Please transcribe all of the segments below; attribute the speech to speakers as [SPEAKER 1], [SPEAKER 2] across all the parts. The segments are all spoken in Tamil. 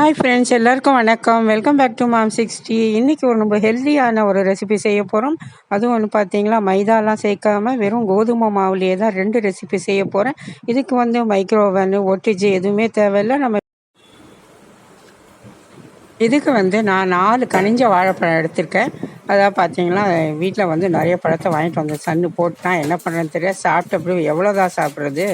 [SPEAKER 1] ஹாய் ஃப்ரெண்ட்ஸ், எல்லாருக்கும் வணக்கம். Welcome back to mom 60. இன்றைக்கி நம்ம ஹெல்த்தியான ஒரு ரெசிபி செய்ய போகிறோம். அதுவும் ஒன்று பார்த்தீங்களா, மைதாலாம் சேர்க்காமல் வெறும் கோதுமை மாவுலேயே தான் 2 ரெசிபி செய்ய போகிறேன். இதுக்கு மைக்ரோவன் ஒட்டிஜி எதுவுமே தேவையில்லை. இதுக்கு நான் 4 கனிஞ்ச வாழைப்பழம் எடுத்திருக்கேன். அதாவது பார்த்தீங்களா, வீட்டில் நிறைய பழத்தை வாங்கிட்டு வந்து சன்னு போட்டுனா என்ன பண்ணுறதுன்னு தெரியாது. சாப்பிட்ட எவ்வளோதான் சாப்பிட்றது,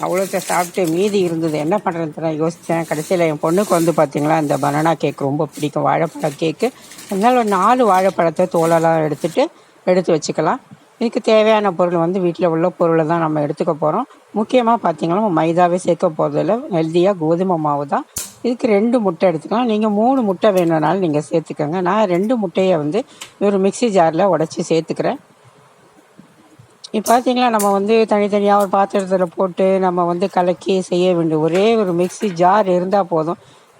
[SPEAKER 1] அவ்வளோத்த சாப்பிட்டு மீதி இருந்தது என்ன பண்ணுறதுன்னு யோசித்தேன். கடைசியில் என் பொண்ணுக்கு பார்த்தீங்களா, இந்த பனானா கேக் ரொம்ப பிடிக்கும், வாழைப்பழ கேக்கு. அதனால் ஒரு 4 வாழைப்பழத்தை தோலெல்லாம் எடுத்து வச்சுக்கலாம். இதுக்கு தேவையான பொருள் வீட்டில் உள்ள பொருளை தான் நம்ம எடுத்துக்க போகிறோம். முக்கியமாக பார்த்தீங்கன்னா மைதாவே சேர்க்க போகிறதில்ல, ஹெல்த்தியாக கோதுமை மாவு தான். இதுக்கு 2 முட்டை எடுத்துக்கலாம். நீங்கள் 3 முட்டை வேணும்னாலும் நீங்கள் சேர்த்துக்கோங்க. நான் 2 முட்டையை ஒரு மிக்சி ஜாரில் உடச்சி சேர்த்துக்கிறேன். இப்போ பார்த்தீங்களா, நம்ம தனித்தனியாக ஒரு பாத்திரத்தில் போட்டு நம்ம கலக்கி செய்ய வேண்டிய ஒரே ஒரு மிக்சி ஜார் இருந்தால் போதும்,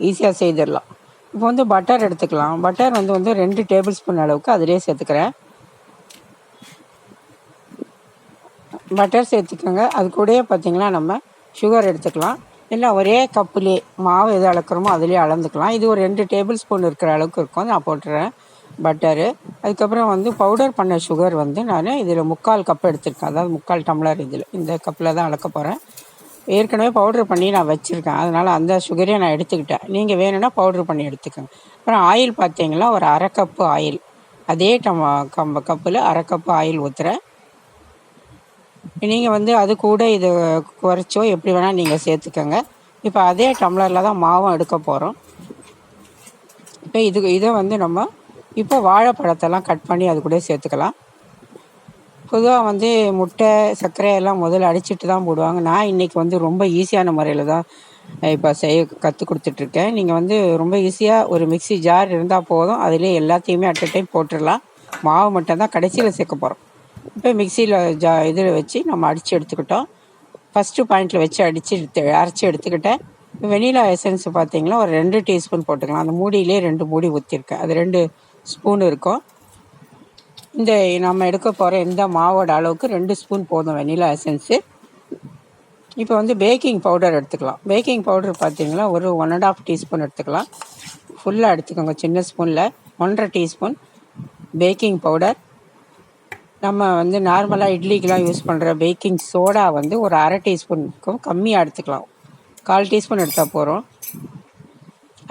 [SPEAKER 1] ஈஸியாக செய்திடலாம். இப்போ பட்டர் எடுத்துக்கலாம். பட்டர் 2 டேபிள் ஸ்பூன் அளவுக்கு அதிலே சேர்த்துக்கிறேன். பட்டர் சேர்த்துக்கோங்க. அது கூடயே பார்த்தீங்களா நம்ம சுகர் எடுத்துக்கலாம். இல்லை ஒரே கப்புலேயே மாவு எது அளக்குறோமோ அதிலே அளந்துக்கலாம். இது ஒரு 2 டேபிள் ஸ்பூன் இருக்கிற அளவுக்கு இருக்கும். நான் போட்டுறேன் பட்டரு. அதுக்கப்புறம் பவுடர் பண்ண சுகர் நான் இதில் 3/4 கப் எடுத்திருக்கேன். அதாவது 3/4 டம்ளர். இந்த கப்பில் தான் அளக்க போகிறேன். ஏற்கனவே பவுடர் பண்ணி நான் வச்சுருக்கேன், அதனால் அந்த சுகரே நான் எடுத்துக்கிட்டேன். நீங்கள் வேணும்னா பவுடர் பண்ணி எடுத்துக்கோங்க. அப்புறம் ஆயில் பார்த்தீங்களா, ஒரு 1/2 கப்பு ஆயில், அதே கப்பில் 1/2 கப்பு ஆயில் ஊற்றுறேன். நீங்கள் அது கூட இது குறைச்சோ எப்படி வேணால் நீங்கள் சேர்த்துக்கோங்க. இப்போ அதே டம்ளரில் தான் மாவும் எடுக்க போகிறோம். இப்போ இதை நம்ம இப்போ வாழைப்பழத்தெல்லாம் கட் பண்ணி அது கூட சேர்த்துக்கலாம். பொதுவாக முட்டை சர்க்கரையெல்லாம் முதல்ல அடிச்சுட்டு தான் போடுவாங்க. நான் இன்றைக்கி ரொம்ப ஈஸியான முறையில் தான் இப்போ கற்றுக் கொடுத்துட்ருக்கேன். நீங்கள் ரொம்ப ஈஸியாக ஒரு மிக்சி ஜார் இருந்தால் போதும், அதிலே எல்லாத்தையுமே அட் அ டைம் போட்டுடலாம். மாவு மட்டும் தான் கடைசியில் சேர்க்க போகிறோம். இப்போ மிக்சியில் இதில் வச்சு நம்ம அடித்து எடுத்துக்கிட்டோம். ஃபஸ்ட்டு பாயிண்டில் வச்சு அரைச்சி எடுத்துக்கிட்டேன். வெனிலா எசன்ஸ் பார்த்தீங்களா, ஒரு 2 டீஸ்பூன் போட்டுக்கலாம். அந்த மூடியிலே 2 மூடி ஊற்றிருக்கேன். அது 2 ஸ்பூன் இருக்கும். இந்த நம்ம எடுக்க போகிற இந்த மாவோட அளவுக்கு 2 ஸ்பூன் போதும் வெனிலா எசன்ஸு. இப்போ பேக்கிங் பவுடர் எடுத்துக்கலாம். பேக்கிங் பவுடர் பார்த்தீங்களா, ஒரு 1.5 டீஸ்பூன் எடுத்துக்கலாம். ஃபுல்லாக எடுத்துக்கோங்க. சின்ன ஸ்பூனில் 1.5 டீஸ்பூன் பேக்கிங் பவுடர். நம்ம நார்மலாக இட்லிக்கெலாம் யூஸ் பண்ணுற பேக்கிங் சோடா ஒரு 1/2 டீஸ்பூனுக்கும் கம்மியாக எடுத்துக்கலாம். 1/4 டீஸ்பூன் எடுத்தால் போகிறோம்,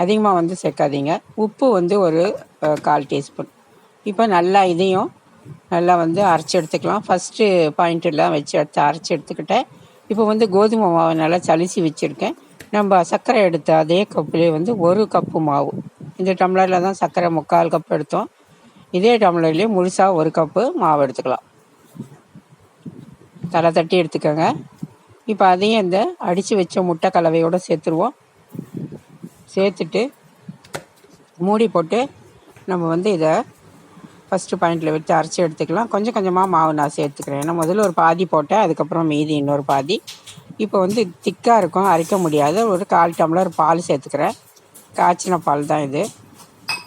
[SPEAKER 1] அதிகமாக சேர்க்காதீங்க. உப்பு ஒரு 1/4 டீஸ்பூன். இப்போ நல்லா இதையும் நல்லா அரைச்சி எடுத்துக்கலாம். ஃபஸ்ட்டு பாயிண்ட்டெல்லாம் வச்சு அரைச்சி எடுத்துக்கிட்டேன். இப்போ கோதுமை மாவு நல்லா சலிச்சு வச்சுருக்கேன். நம்ம சர்க்கரை எடுத்த அதே கப்புலேயே 1 கப்பு மாவு, இந்த டம்ளரில் தான் சர்க்கரை 3/4 கப் எடுத்தோம். இதே டம்ளர்லேயே முழுசாக 1 கப்பு மாவு எடுத்துக்கலாம். தலை தட்டி எடுத்துக்கோங்க. இப்போ அதையும் இந்த அடித்து வச்ச முட்டை கலவையோடு சேர்த்துருவோம். சேர்த்துட்டு மூடி போட்டு நம்ம இதை ஃபஸ்ட்டு பாயிண்டில் வச்சு அரைச்சி எடுத்துக்கலாம். கொஞ்சம் கொஞ்சமாக மாவு நான் சேர்த்துக்கிறேன். ஏன்னா முதல்ல ஒரு பாதி போட்டேன், அதுக்கப்புறம் மீதி இன்னொரு பாதி. இப்போ திக்காக இருக்கும், அரைக்க முடியாது. ஒரு 1/4 டம்ளர் பால் சேர்த்துக்கிறேன். காய்ச்சின பால் தான் இது.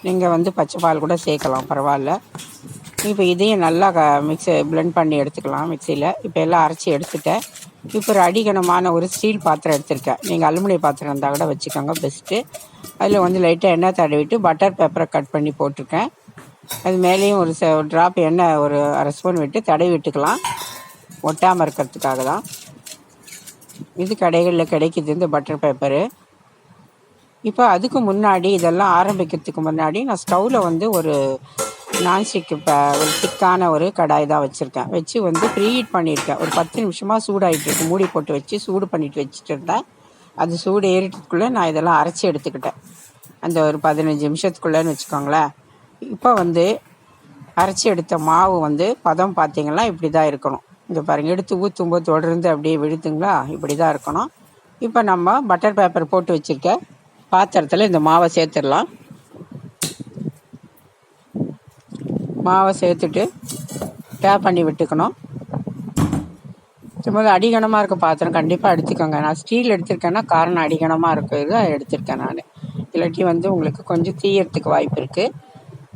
[SPEAKER 1] நீங்கள் பச்சை பால் கூட சேர்க்கலாம், பரவாயில்ல. இப்போ இதையும் நல்லா பிளெண்ட் பண்ணி எடுத்துக்கலாம் மிக்சியில். இப்போ எல்லாம் அரைச்சி எடுத்துட்டேன். இப்போ ஒரு அடிகனமான ஒரு ஸ்டீல் பாத்திரம் எடுத்திருக்கேன். நீங்கள் அலுமினிய பாத்திரம் இருந்தால் கூட வச்சுக்கோங்க, பெஸ்ட்டு. அதில் லைட்டாக எண்ணெய் தடவிட்டு பட்டர் பேப்பரை கட் பண்ணி போட்டிருக்கேன். அது மேலேயும் ஒரு ட்ராப் எண்ணெய் ஒரு 1/2 ஸ்பூன் விட்டு தடவி விட்டுக்கலாம், ஒட்டாமல் இருக்கிறதுக்காக தான். இது கடைகளில் கிடைக்கிது இந்த பட்டர் பேப்பரு. இப்போ அதுக்கு முன்னாடி, இதெல்லாம் ஆரம்பிக்கிறதுக்கு முன்னாடி நான் ஸ்டவ்வில் ஒரு நான்ஸ்டிக் ஒரு திக்கான ஒரு கடாய் தான் வச்சுருக்கேன். வச்சு ப்ரீஹீட் பண்ணியிருக்கேன். ஒரு 10 நிமிஷமாக சூடாகிட்டு மூடி போட்டு வச்சு சூடு பண்ணிட்டு வச்சுட்டு இருந்தேன். அது சூடு ஏறிட்டதுக்குள்ளே நான் இதெல்லாம் அரைச்சி எடுத்துக்கிட்டேன். அந்த ஒரு 15 நிமிஷத்துக்குள்ளேன்னு வச்சுக்கோங்களேன். இப்போ அரைச்சி எடுத்த மாவு பதம் பார்த்திங்கன்னா இப்படி தான் இருக்கணும். இங்கே பாருங்கள், எடுத்து ஊற்றும்போது தொடர்ந்து அப்படியே விழுதுங்களா, இப்படி தான் இருக்கணும். இப்போ நம்ம பட்டர் பேப்பர் போட்டு வச்சுருக்க பாத்திரத்தில் இந்த மாவை சேர்த்துடலாம். மாவை சேர்த்துட்டு டேப் பண்ணி விட்டுக்கணும். சும்மா அடிகனமாக இருக்க பாத்திரம் கண்டிப்பாக எடுத்துக்கோங்க. நான் ஸ்டீல் எடுத்திருக்கேன்னா காரணம் அடிகனமாக இருக்கிறது எடுத்திருக்கேன் நான். இல்லாட்டி உங்களுக்கு கொஞ்சம் தீயறதுக்கு வாய்ப்பு இருக்குது.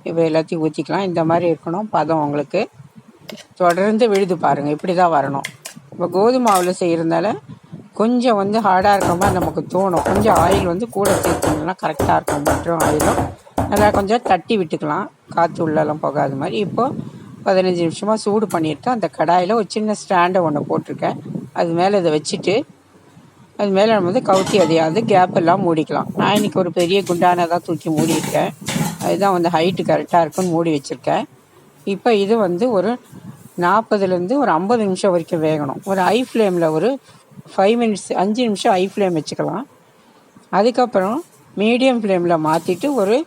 [SPEAKER 1] இப்போ எல்லாத்தையும் ஊற்றிக்கலாம். இந்த மாதிரி இருக்கணும் பதம். உங்களுக்கு தொடர்ந்து விழுது பாருங்கள், இப்படி தான் வரணும். இப்போ கோதுமை மாவில் செய்கிறதுனால கொஞ்சம் வந்து ஹார்டாக இருக்க மாதிரி நமக்கு தோணும். கொஞ்சம் ஆயில் வந்து கூட சேர்த்திங்கன்னா கரெக்டாக இருக்கும். பட்டரும் ஆயிலும் நல்லா கொஞ்சம் தட்டி விட்டுக்கலாம், காற்று உள்ளெல்லாம் போகாத மாதிரி. இப்போது 15 நிமிஷமாக சூடு பண்ணியிருக்கேன். அந்த கடாயில் ஒரு சின்ன ஸ்டாண்டை ஒன்று போட்டிருக்கேன். அது மேலே இதை வச்சுட்டு அது மேலே நம்ம வந்து கவுத்தி அதையாவது கேப் எல்லாம் மூடிக்கலாம். நான் இன்றைக்கி ஒரு பெரிய குண்டானை தான் தூக்கி மூடியிருக்கேன். அதுதான் வந்து ஹைட்டு கரெக்டாக இருக்குன்னு மூடி வச்சுருக்கேன். இப்போ இது வந்து ஒரு 40லேருந்து ஒரு 50 நிமிஷம் வரைக்கும் வேகணும். ஒரு ஹை ஃப்ளேமில் ஒரு 5 மினிட்ஸ் 5 நிமிஷம் ஹை ஃப்ளேம் வச்சுக்கலாம். அதுக்கப்புறம் மீடியம் ஃப்ளேமில் மாற்றிட்டு ஒரு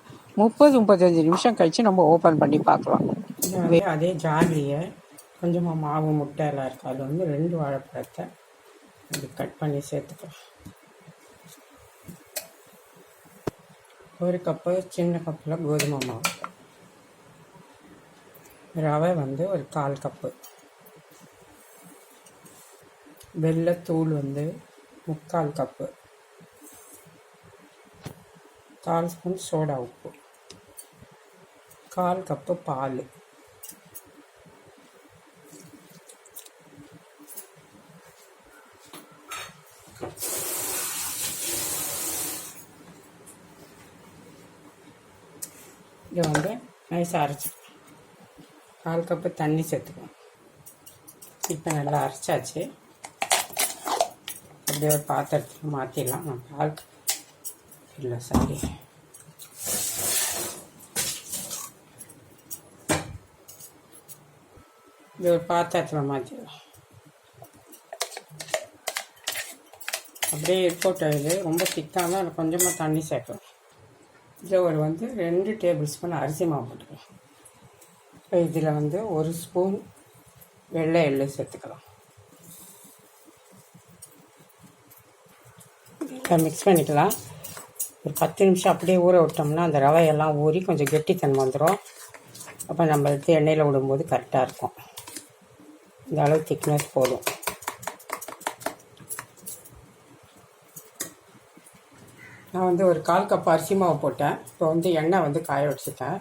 [SPEAKER 1] 30-35 நிமிஷம் கழித்து நம்ம ஓப்பன் பண்ணி பார்க்கலாம். அதே ஜாடியை கொஞ்சமாக மாவு முட்டை எல்லாம் இருக்குது. அது வந்து 2 வாழைப்பழத்தை அது கட் பண்ணி சேர்த்துக்கலாம். 1 கப்பு சின்ன கப்பில் கோதுமை மாவு, ரவை வந்து ஒரு 1/4 கப்பு, வெள்ளைத்தூள் வந்து 3/4 கப்பு, 1/4 ஸ்பூன் சோடா உப்பு, 1/4 கப்பு பால், இதை வந்து நைஸாக அரைச்சிக்கலாம். 1/4 கப்பு தண்ணி சேர்த்துக்கலாம். இப்போ நல்லா அரைச்சாச்சு. அப்படியே ஒரு பாத்திரத்தில் மாற்றிடலாம். நான் பால் இல்லை சாரி இது ஒரு பாத்திரத்தில் மாற்றிடலாம். அப்படியே இருக்கட்டும். இது ரொம்ப திக்காக தான் கொஞ்சமாக தண்ணி சேர்க்கலாம். இதில் ஒரு வந்து 2 டேபிள் ஸ்பூன் அரிசி மாவு போட்டுக்கலாம். இப்போ இதில் வந்து 1 ஸ்பூன் வெள்ளை எள்ளு சேர்த்துக்கலாம். இப்போ மிக்ஸ் பண்ணிக்கலாம். ஒரு 10 நிமிஷம் அப்படியே ஊற விட்டோம்னா அந்த ரவையெல்லாம் ஊறி கொஞ்சம் கெட்டித்தன்மை வந்துடும். அப்போ நம்ம எடுத்து எண்ணெயில் விடும்போது கரெக்டாக இருக்கும். இந்த அளவு திக்னஸ் போதும். நான் வந்து ஒரு 1/4 கப் அரிசி மாவு போட்டேன். இப்போ வந்து எண்ணெய் வந்து காய வச்சுட்டேன்.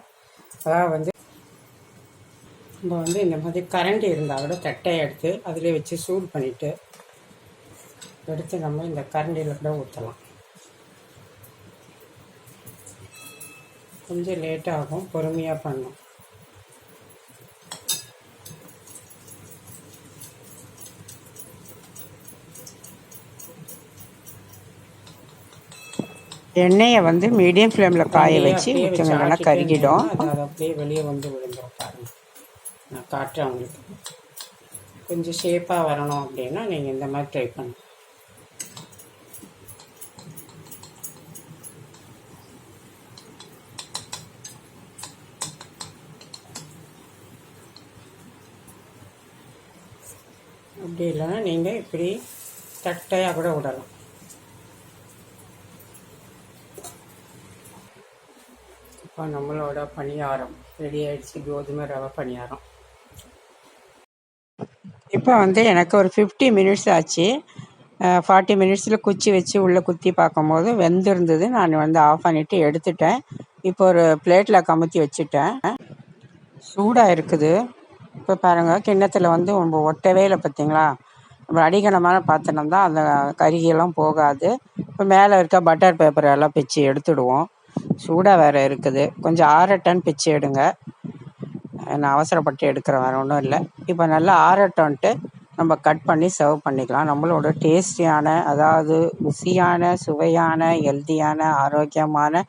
[SPEAKER 1] அதாவது வந்து நம்ம வந்து இந்த மாதிரி கரண்டி இருந்தால் கூட தட்டையை எடுத்து அதிலே வச்சு சூடு பண்ணிவிட்டு எடுத்து நம்ம இந்த கரண்டியில் கூட ஊற்றலாம். கொஞ்சம் லேட்டாகும், பொறுமையாக பண்ணணும். எண்ணெயை வந்து மீடியம் ஃப்ளேமில் காய வச்சு ஊற்றினா கருகிடும். அது அப்படியே வெளியே வந்து விழுந்துடும். பாருங்கள், நான் காட்டுறேன் உங்களுக்கு. கொஞ்சம் ஷேப்பாக வரணும் அப்படின்னா நீங்கள் இந்த மாதிரி ட்ரை பண்ணுங்கள். அப்படி இல்லைன்னா நீங்கள் இப்படி தட்டையாக கூட விடலாம். இப்போ நம்மளோட பணியாரம் ரெடி ஆகிடுச்சு. கோதுமை ரவை பணியாரம். இப்போ வந்து எனக்கு ஒரு 50 மினிட்ஸ் ஆச்சு. 40 மினிட்ஸில் குச்சி வச்சு உள்ளே குத்தி பார்க்கும்போது வெந்திருந்தது. நான் வந்து ஆஃப் பண்ணிவிட்டு எடுத்துட்டேன். இப்போ ஒரு பிளேட்டில் கமுத்தி வச்சுட்டேன். சூடாக இருக்குது. இப்போ பாருங்கள், கிண்ணத்தில் வந்து நம்ம ஒட்டவே இல்லை பார்த்தீங்களா. நம்ம அடிக்கணமான பாத்திரம் தான், அந்த கருகியெல்லாம் போகாது. இப்போ மேலே இருக்க பட்டர் பேப்பர் எல்லாம் பிச்சு எடுத்துடுவோம். சூடாக வேறு இருக்குது. கொஞ்சம் ஆறட்டன்னு பிச்சு எடுங்க. நான் அவசரப்பட்டு எடுக்கிறேன், வேறு ஒன்றும் இல்லை. இப்போ நல்லா ஆறட்டன்ட்டு நம்ம கட் பண்ணி சர்வ் பண்ணிக்கலாம். நம்மளோட டேஸ்டியான, அதாவது ருசியான, சுவையான, ஹெல்த்தியான, ஆரோக்கியமான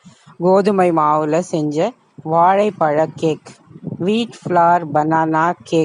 [SPEAKER 1] கோதுமை மாவில் செஞ்ச வாழைப்பழ கேக், வீட் ஃப்ளார் பனானா கேக்.